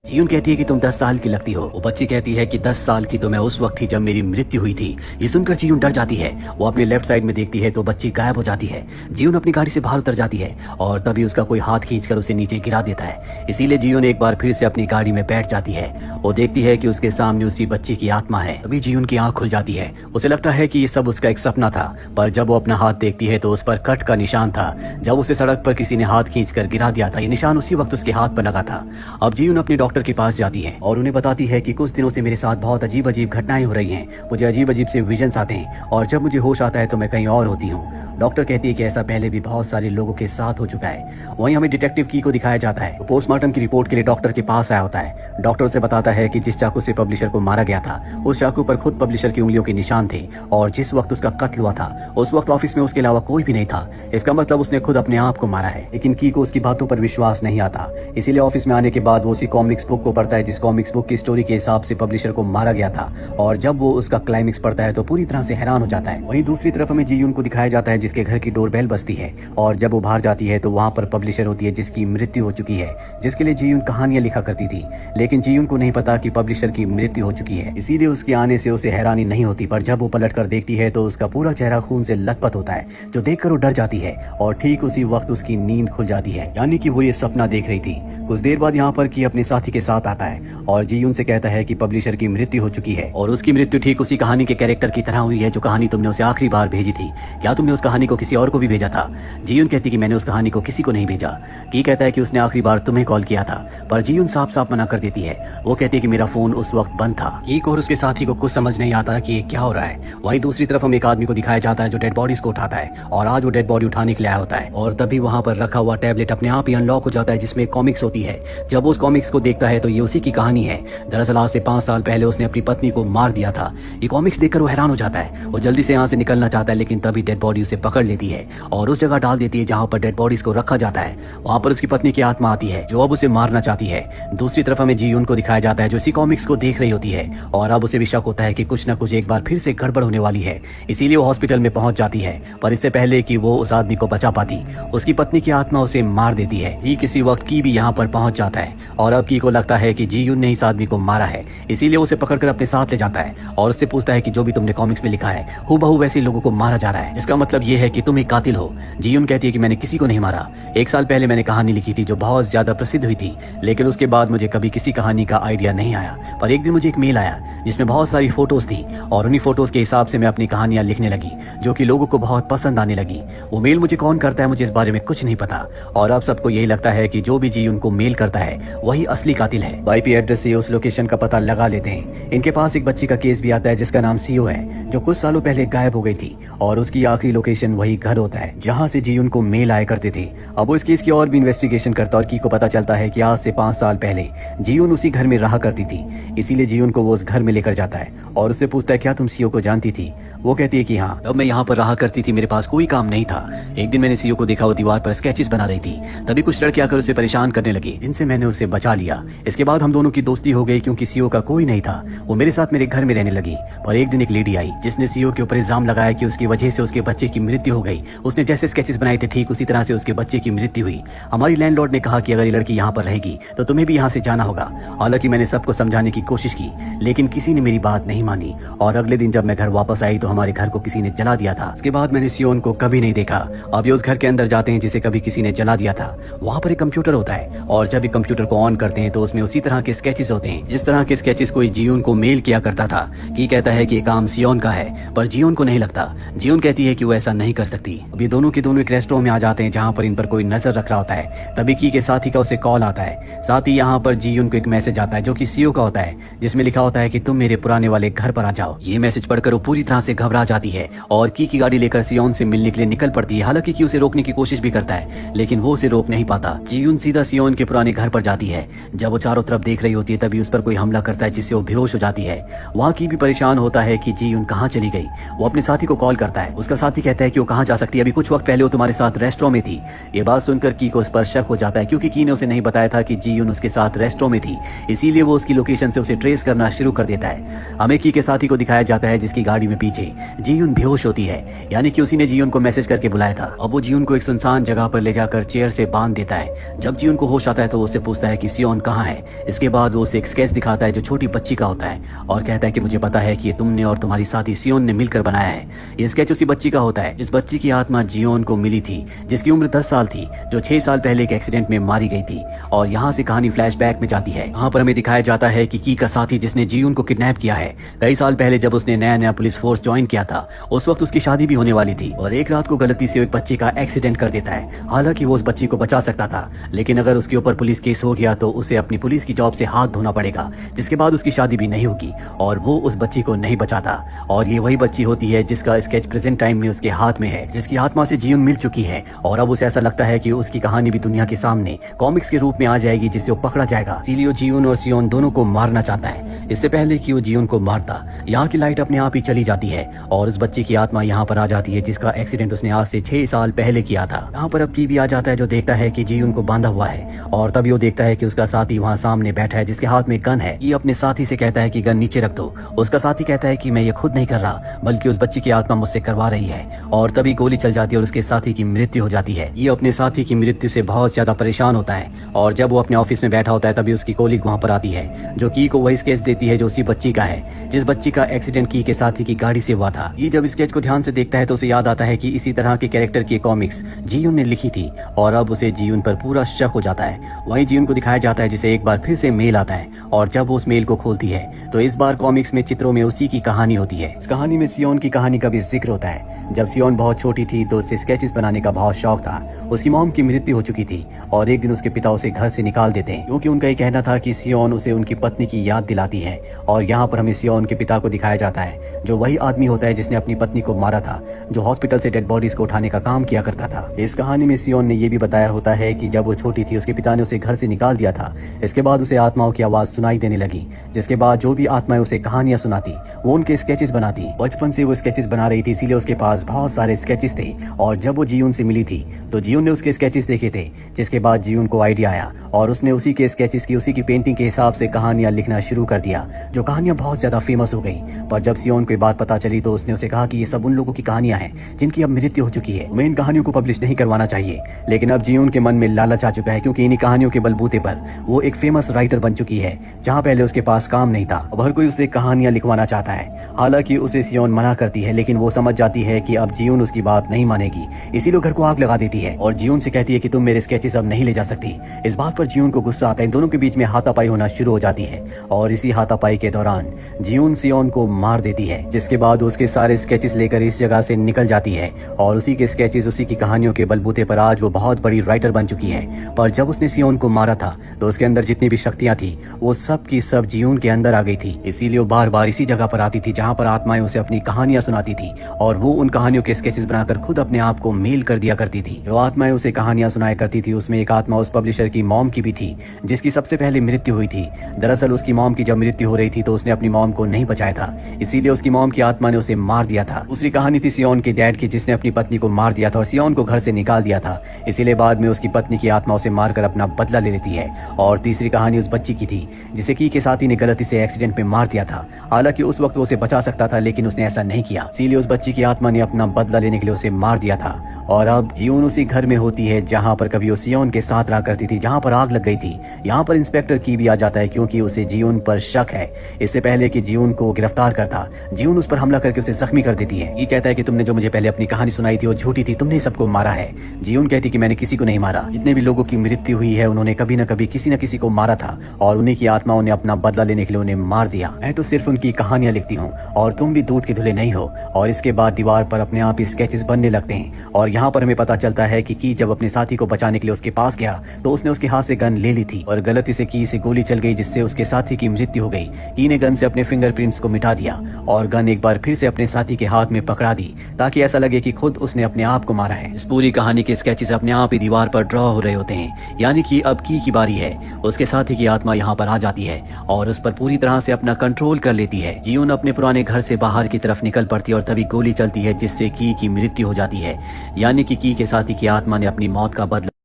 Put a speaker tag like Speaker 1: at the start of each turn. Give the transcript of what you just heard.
Speaker 1: जीयून कहती है कि तुम 10 साल की लगती हो। वो बच्ची कहती है कि 10 साल की तो मैं उस वक्त थी जब मेरी मृत्यु हुई थी। ये सुनकर जीयून डर जाती है। वो अपने लेफ्ट साइड में देखती है तो बच्ची गायब हो जाती है। जीयून अपनी गाड़ी से बाहर उतर जाती है और तभी उसका कोई हाथ खींचकर उसे नीचे गिरा देता है। इसीलिए जीयून एक बार फिर से अपनी गाड़ी में बैठ जाती है। वो देखती है कि उसके सामने उसी बच्ची की आत्मा है। तभी जीयून की आंख खुल जाती है। उसे लगता है कि ये सब उसका एक सपना था, पर जब वो अपना हाथ देखती है तो उस पर कट का निशान था। जब उसे सड़क पर किसी ने हाथ खींचकर गिरा दिया था, ये निशान उसी वक्त उसके हाथ पर लगा था। अब जीयून अपने डॉक्टर के पास जाती है और उन्हें बताती है कि कुछ दिनों से मेरे साथ बहुत अजीब अजीब घटनाएं हो रही हैं। मुझे अजीब अजीब से विजन्स आते हैं और जब मुझे होश आता है तो मैं कहीं और होती हूँ। डॉक्टर कहती है कि ऐसा पहले भी बहुत सारे लोगों के साथ हो चुका है। वहीं हमें डिटेक्टिव की को दिखाया जाता है। पोस्टमार्टम की रिपोर्ट के लिए डॉक्टर के पास आया होता है। डॉक्टर उसे बताता है कि जिस चाकू से पब्लिशर को मारा गया था, उस चाकू पर खुद पब्लिशर की उंगलियों के निशान थे और जिस वक्त उसका कत्ल हुआ था उस वक्त ऑफिस में उसके अलावा कोई भी नहीं था। इसका मतलब उसने खुद अपने आप को मारा है। लेकिन की को उसकी बातों पर विश्वास नहीं आता। इसीलिए ऑफिस में आने के बाद वो उसी कॉमिक्स बुक को पढ़ता है जिस कॉमिक्स बुक की स्टोरी के हिसाब से पब्लिशर को मारा गया था। और जब वो उसका क्लाइमेक्स पढ़ता है तो पूरी तरह से हैरान हो जाता है। वहीं दूसरी तरफ हमें जीयून को दिखाया जाता है जिसके घर की डोरबेल बजती है और जब वो बाहर जाती है तो वहाँ पर पब्लिशर होती है जिसकी मृत्यु हो चुकी है, जिसके लिए जीयून कहानियां लिखा करती थी। लेकिन जीयून को नहीं पता कि पब्लिशर की मृत्यु हो चुकी है। इसीलिए उसके आने से उसे हैरानी नहीं होती, पर जब वो पलट कर देखती है तो उसका पूरा चेहरा खून से लथपथ होता है, जो देखकर वो डर जाती है और ठीक उसी वक्त उसकी नींद खुल जाती है। यानी कि वो ये सपना देख रही थी। कुछ देर बाद यहाँ पर की अपने साथी के साथ आता है और जीयून से कहता है कि पब्लिशर की मृत्यु हो चुकी है और उसकी मृत्यु ठीक उसी कहानी के कैरेक्टर की तरह हुई है जो कहानी तुमने उसे आखिरी बार भेजी थी। क्या तुमने उस कहानी को किसी और को भी भेजा था? जीयून कहती कि मैंने उस कहानी को किसी को नहीं भेजा। की कहता है कि उसने आखिरी बार तुम्हें कॉल किया था, पर जीयून साफ साफ मना कर देती है। वो कहती है कि मेरा फोन उस वक्त बंद था। की और उसके साथी को कुछ समझ नहीं आता कि ये क्या हो रहा है। वहीं दूसरी तरफ हम एक आदमी को दिखाया जाता है जो डेड बॉडीज को उठाता है और आज वो डेड बॉडी उठाने के लिए आया होता है और तभी वहाँ पर रखा हुआ टैबलेट अपने आप ही अनलॉक हो जाता है जिसमें कॉमिक्स होती है। जब उस कॉमिक्स को देखता है तो ये उसी की कहानी है। दरअसल आज से 5 साल पहले उसने अपनी पत्नी को मार दिया था। ये कॉमिक्स देखकर वो हैरान हो जाता है। वो जल्दी से यहाँ से निकलना चाहता है लेकिन तभी डेड बॉडी उसे पकड़ लेती है और उस जगह डाल देती है जहाँ पर डेड बॉडीज को रखा जाता है। वहाँ पर उसकी पत्नी की आत्मा आती है जो अब उसे मारना चाहती है। दूसरी तरफ हमें जीयून को दिखाया जाता है जो इसी कॉमिक्स को देख रही होती है और अब उसे भी शक होता है कि कुछ न कुछ एक बार फिर से गड़बड़ होने वाली है। इसीलिए वो हॉस्पिटल में पहुंच जाती है, पर इससे पहले कि वो उस आदमी को बचा पाती उसकी पत्नी की आत्मा उसे मार देती है। ही किसी वक्त की भी यहाँ पर पहुंच जाता है और अब की को लगता है कि जीयून ने इस आदमी को मारा है। इसीलिए उसे पकड़कर अपने साथ ले जाता है और उससे पूछता है कि जो भी तुमने कॉमिक्स में लिखा है हूबहू वैसे लोगों को मारा जा रहा है, इसका मतलब ये है कि तुम एक कातिल हो। जीयून कहती है कि मैंने किसी को नहीं मारा। 1 साल पहले मैंने कहानी लिखी थी जो बहुत ज्यादा प्रसिद्ध हुई थी, लेकिन उसके बाद मुझे कभी किसी कहानी का आइडिया नहीं आया। पर एक दिन मुझे एक मेल आया जिसमें बहुत सारी फोटोज थी और उन्हीं फोटोज के हिसाब से मैं अपनी कहानियां लिखने लगी जो कि लोगों को बहुत पसंद आने लगी। वो मेल मुझे कौन करता है मुझे इस बारे में कुछ नहीं पता और अब सबको यही लगता है कि जो भी जीयून को मेल करता है वही असली कातिल है। आईपी एड्रेस से उस लोकेशन का पता लगा लेते हैं। इनके पास एक बच्ची का केस भी आता है जिसका नाम सीओ है जो कुछ सालों पहले गायब हो गई थी और उसकी आखिरी लोकेशन वही घर होता है जहां से जीयून को मेल आया करते थे। अब वो इस केस की और भी इन्वेस्टिगेशन करता और की को पता चलता है कि आज से 5 साल पहले जीयून उसी घर में रहा करती थी। इसीलिए जीयून को वो उस घर में लेकर जाता है और उससे पूछता है क्या तुम सीओ को जानती थी? वो कहती है कि हाँ, अब मैं यहाँ पर रहा करती थी, मेरे पास कोई काम नहीं था। एक दिन मैंने सीओ को देखा वो दीवार पर स्केचेस बना रही थी, तभी कुछ लड़के आकर उसे परेशान करने लगे जिनसे मैंने उसे बचा लिया। इसके बाद हम दोनों की दोस्ती हो गई क्योंकि सीओ का कोई नहीं था। वो मेरे साथ मेरे घर में रहने लगी। पर एक दिन एक लेडी आई जिसने सीओ के ऊपर इल्जाम लगाया कि उसकी वजह से उसके बच्चे की मृत्यु हो गई। उसने जैसे स्केचेस बनाए थे ठीक उसी तरह से उसके बच्चे की मृत्यु हुई। हमारी लैंडलॉर्ड ने कहा कि अगर ये लड़की यहाँ पर रहेगी तो तुम्हें भी यहाँ से जाना होगा। हालांकि मैंने सबको समझाने की कोशिश की लेकिन किसी ने मेरी बात नहीं मानी और अगले दिन जब मैं घर वापस आई तो हमारे घर को किसी ने जला दिया था। उसके बाद मैंने सियोन को कभी नहीं देखा। अब ये उस घर के अंदर जाते हैं जिसे कभी किसी ने जला दिया था। वहाँ पर एक कंप्यूटर होता है और जब एक कंप्यूटर को ऑन करते हैं तो उसमें उसी तरह के स्केचेस होते हैं जिस तरह के स्केचेस कोई जीयून को मेल किया करता था। की कहता है कि ये काम सियोन का है पर जीयून को नहीं लगता। जीयून कहती है कि वो ऐसा नहीं कर सकती। अब ये दोनों के दोनों एक रेस्टोरेंट में आ जाते हैं जहाँ पर इन पर कोई नजर रख रहा होता है। तभी की के साथी का उसे कॉल आता है। साथ ही यहाँ पर जीयून को एक मैसेज आता है जो कि सीओ का होता है जिसमें लिखा होता है कि तुम मेरे पुराने वाले घर पर आ जाओ। ये मैसेज पढ़कर वो पूरी तरह से घबरा जाती है और की गाड़ी लेकर सियोन से मिलने के लिए निकल पड़ती है। हालांकि की उसे रोकने की कोशिश भी करता है लेकिन वो उसे रोक नहीं पाता। जीयून सीधा सियोन के पुराने घर पर जाती है। जब वो चारों तरफ देख रही होती है तभी उस पर कोई हमला करता है जिससे वो बेहोश हो जाती है। वहाँ की भी परेशान होता है कि जीयून कहाँ चली गई। वो अपने साथी को कॉल करता है। उसका साथी कहता है है कि वो कहाँ जा सकती है, अभी कुछ वक्त पहले वो तुम्हारे साथ रेस्टोरेंट में थी। ये बात सुनकर की को उस पर शक हो जाता है क्योंकि की ने उसे नहीं बताया था कि जीयून उसके साथ रेस्टोरेंट में थी, इसीलिए वो उसकी लोकेशन से उसे ट्रेस करना शुरू कर देता है। हमें की के साथी को दिखाया जाता है जिसकी गाड़ी में पीछे जीयून बेहोश होती है, यानी कि उसी ने जीयून को मैसेज करके बुलाया था। अब वो जीयून को एक सुनसान जगह पर ले जाकर चेयर से बांध देता है। जब जीयून को होश आता है तो वो उससे पूछता है कि सियोन कहाँ है। इसके बाद वो उसे एक स्केच दिखाता है जो छोटी बच्ची का होता है और कहता है कि मुझे पता है कि ये तुमने और तुम्हारी साथी सियोन ने मिलकर बनाया है। ये स्केच उसी बच्ची का होता है जिस बच्ची की आत्मा जियोन को मिली थी, जिसकी उम्र 10 साल थी, जो 6 साल पहले एक एक्सीडेंट में मारी गई थी। और यहाँ से कहानी फ्लैशबैक में जाती है। यहाँ पर हमें दिखाया जाता है कि की का साथी जिसने जियोन को किडनैप किया है, कई साल पहले जब उसने नया नया पुलिस फोर्स ज्वाइन किया था, उस वक्त उसकी शादी भी होने वाली थी और एक रात को गलती से एक बच्चे का एक्सीडेंट कर देता है। हालांकि वो उस बच्ची को बचा सकता था, लेकिन अगर उसके ऊपर पुलिस केस हो गया तो उसे अपनी पुलिस की जॉब से हाथ धोना पड़ेगा, जिसके बाद उसकी शादी भी नहीं होगी और वो उस बच्ची को नहीं बचाता। और ये वही बच्ची होती है जिसका स्केच प्रेजेंट टाइम में उसके हाथ में है, जिसकी आत्मा से जीवन मिल चुकी है और अब उसे ऐसा लगता है कि उसकी कहानी भी दुनिया के सामने कॉमिक्स के रूप में आ जाएगी, जिससे वो पकड़ा जाएगा। इसीलिए जीवन और सियोन दोनों को मारना चाहता है इससे पहले कि वो जीवन को मारता। यहाँ की लाइट अपने आप ही चली जाती है और उस बच्ची की आत्मा यहाँ पर आ जाती है जिसका एक्सीडेंट उसने आज से 6 साल पहले किया था। यहाँ पर अब की भी आ जाता है जो देखता है कि जीवन को बांधा हुआ है और तभी वो देखता है कि उसका साथी वहाँ सामने बैठा है जिसके हाथ में गन है। ये अपने साथी से कहता है कि गन नीचे रख दो। उसका साथी कहता है कि मैं ये खुद नहीं कर रहा बल्कि उस बच्ची की आत्मा मुझसे करवा रही है और तभी गोली चल जाती है और उसके साथी की मृत्यु हो जाती है। ये अपने साथी की मृत्यु से बहुत ज्यादा परेशान होता है और जब वो अपने ऑफिस में बैठा होता है तभी उसकी कोलीग वहाँ पर आती है जो की को वही स्केच देती है जो उसी बच्ची का है जिस बच्ची का एक्सीडेंट की के साथी की गाड़ी से हुआ था। ये जब स्केच को ध्यान से देखता है तो उसे याद आता है कि इसी तरह के कैरेक्टर की कॉमिक्स जीयून ने लिखी थी और अब उसे जीयून पर पूरा शक हो जाता है। वहीं जीयून को दिखाया जाता है जिसे एक बार फिर से मेल आता है और जब वो उस मेल को खोलती है तो इस बार कॉमिक्स में चित्रों में उसी की कहानी होती है। इस कहानी में सियोन की कहानी का भी जिक्र होता है। जब सियोन बहुत छोटी थी तो उसे स्केचेस बनाने का बहुत शौक था। उसकी मॉम की मृत्यु हो चुकी थी और एक दिन उसके पिता उसे घर से निकाल देते हैं क्योंकि उनका ये कहना था कि सियोन उसे उनकी पत्नी की याद दिलाती है। और यहाँ पर हमें सियोन के पिता को दिखाया जाता है जो वही आदमी होता है जिसने अपनी पत्नी को मारा था, जो हॉस्पिटल से डेड बॉडीज को उठाने का काम किया करता था। इस कहानी में सियोन ने यह भी बताया होता है कि जब वो छोटी थी उसके पिता ने उसे घर से निकाल दिया था। इसके बाद उसे आत्माओं की आवाज सुनाई देने लगी, जिसके बाद जो भी आत्माएं उसे कहानियां सुनाती वो उनके स्केचेस बनाती। बचपन से वो स्केचेस बना रही थी इसीलिए उसके पास बहुत सारे स्केचेस थे और जब वो जीयून से मिली थी तो जीयून ने उसके स्केचेस देखे थे, जिसके बाद जीयून को आइडिया आया और उसने उसी के स्केचेस की उसी की पेंटिंग के हिसाब से कहानियां लिखना शुरू कर दिया, जो कहानियां बहुत ज्यादा फेमस हो गई। पर जब सियोन को बात पता चली तो उसने उसे कहा कि ये सब उन लोगों की कहानियां हैं जिनकी अब मृत्यु हो चुकी है, उन्हें इन कहानियों को पब्लिश नहीं करवाना चाहिए। लेकिन अब जीयून के मन में लालच आ चुका है क्योंकि इन्हीं कहानियों के बलबूते पर वो एक फेमस राइटर बन चुकी है जहाँ पहले उसके पास काम नहीं था। अब हर कोई उसे कहानियां लिखवाना चाहता है। हालांकि उसे सियोन मना करती है लेकिन वो समझ जाती है कि अब जीयून उसकी बात नहीं मानेगी, इसीलिए घर को आग लगा देती है और जीयून से कहती है कि तुम मेरे स्केचेस अब नहीं ले जा सकती। इस बात पर जीयून को गुस्सा आता है। इन दोनों के बीच में हाथापाई होना शुरू हो जाती है और इसी हाथापाई के दौरान जीयून सियोन को मार देती है, जिसके बाद उसके सारे स्केचेस लेकर इस जगह से निकल जाती है और उसी के स्केचेस उसी की कहानियों के बलबूते पर आज वो बहुत बड़ी राइटर बन चुकी है। पर जब उसने सियोन को मारा था तो उसके अंदर जितनी भी शक्तियां थी वो सब की सब जीयून के अंदर आ गई थी, इसीलिए वो बार बार इसी जगह पर आती थी जहाँ पर आत्माएं उसे अपनी कहानियां सुनाती थी और वो उन कहानियों के स्केचेस बनाकर खुद अपने आप को मेल कर दिया करती थी। जो आत्माएं उसे कहानियां सुनाया करती थी उसमें एक आत्मा उस पब्लिशर की मॉम की भी थी जिसकी सबसे पहले मृत्यु हुई थी। दरअसल उसकी मॉम की जब मृत्यु हो रही थी तो उसने अपनी मॉम को नहीं बचाया था, इसीलिए उसकी मॉम की आत्मा ने उसे मार दिया था। दूसरी कहानी थी सियोन के डैड की जिसने अपनी पत्नी को मार दिया था और सियोन को घर से निकाल दिया था, इसीलिए बाद में उसकी पत्नी की आत्मा उसे मारकर अपना बदला ले लेती है। और तीसरी कहानी उस बच्ची की थी जिसे की के साथी ने गलती से एक्सीडेंट में मार दिया था। हालांकि उस वक्त वो उसे बचा सकता था लेकिन उसने ऐसा नहीं किया, इसीलिए उस बच्ची की आत्मा ने अपना बदला लेने के लिए उसे मार दिया था। और अब जीयून उसी घर में होती है जहाँ पर कभी वो सियोन के साथ रहा करती थी, जहाँ पर आग लग गई थी। यहाँ पर इंस्पेक्टर की भी आ जाता है क्योंकि उसे जीयून पर शक है। इससे पहले कि जीयून को गिरफ्तार करता, जीयून उस पर हमला करके उसे जख्मी कर देती है। ये कहता है कि तुमने जो मुझे पहले अपनी कहानी सुनाई थी वो झूठी थी, तुमने सबको मारा है। जीयून कहती कि मैंने किसी को नहीं मारा, जितने भी लोगों की मृत्यु हुई है उन्होंने कभी न कभी किसी न किसी को मारा था और उन्हीं की आत्माओं ने अपना बदला लेने के लिए उन्हें मार दिया। मैं तो सिर्फ उनकी कहानियां लिखती हूँ और तुम भी दूध के धुले नहीं हो। और इसके बाद दीवार पर अपने आप ही स्केचेस बनने लगते हैं और यहाँ पर हमें पता चलता है कि जब अपने साथी को बचाने के लिए उसके पास गया तो उसने उसके हाथ से गन ले ली थी और गलती से की से गोली चल गई जिससे उसके साथी की मृत्यु हो गई। की ने गन से अपने फिंगरप्रिंट्स को मिटा दिया और गन एक बार फिर से अपने साथी के हाथ में पकड़ा दी ताकि ऐसा लगे कि खुद उसने अपने आप को मारा है। इस पूरी कहानी के स्केचेस अपने आप ही दीवार पर ड्रॉ हो रहे होते हैं, यानी कि अब की बारी है। उसके साथी की आत्मा यहाँ पर आ जाती है और उस पर पूरी तरह से अपना कंट्रोल कर लेती है। जीयून अपने पुराने घर से बाहर की तरफ निकल पड़ती है और तभी गोली चलती है जिससे की मृत्यु हो जाती है। यानी कि की के साथी की आत्मा ने अपनी मौत का बदला